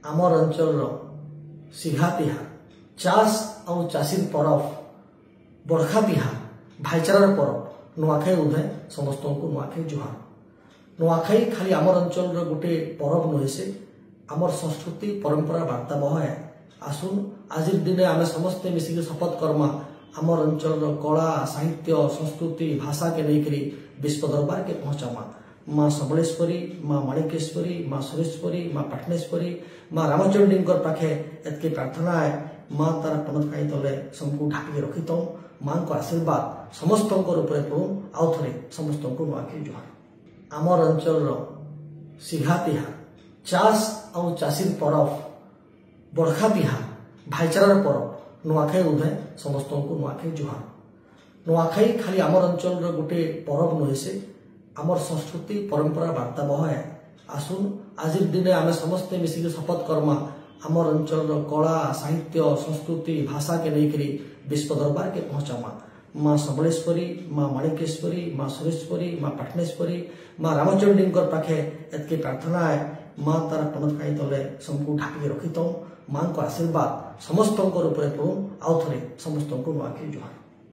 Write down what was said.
आमर अंचल सिघा तिहार चाष और चाषी परब बड़खा तिहार भाईचारार परब नुआखाई उदय समस्त को नुआखाई जुहार। नुआखाई खाली आमर अंचल गोटे परब नुहे से आमर संस्कृति परंपरा वार्ता बह है। आसुन आज दिन आम समस्ते मिसिक शपथ करमा आमर अंचल कला साहित्य संस्कृति भाषा के लेकर विश्व दरबार के पहुंचामा। माँ सबलेश्वरी माँ माणिकेश्वरी माँ सुरेश्वरी माँ पाटनेश्वरी माँ रामचंडी पाखे एतके प्रार्थना है। माँ तार चमत्कारी तले सबको ढाकी रखी तो माँ को आशीर्वाद समस्त पड़ू आउ थे समस्त को नुआखाई जुहार। आमर अंचल सिघा तिहार चाष और चाषी परब बड़खा तिहार भाईचारार परब नुआखाई उदय समस्त को नुआखाई जुहार। नुआखाई खाली आमर अंचल गोटे परब नुहे से आमर संस्कृति परंपरा वार्ता बह है। आसुन आज दिन आम समस्ते मिसिक शपथ करमा आमर अंचल कला साहित्य संस्कृति भाषा के लेकर विश्व दरबार के पहुंचामा। माँ सबलेश्वरी माँ माणिकेश्वरी माँ सुरेश्वरी माँ पाटनेश्वरी माँ रामचंडी पाखे एतके प्रार्थना है। माँ तार चमत्कारी तले सबको ढाकी रखी तो माँ को आशीर्वाद समस्त पड़ू आउ थे समस्त को नुआखाई जुहार।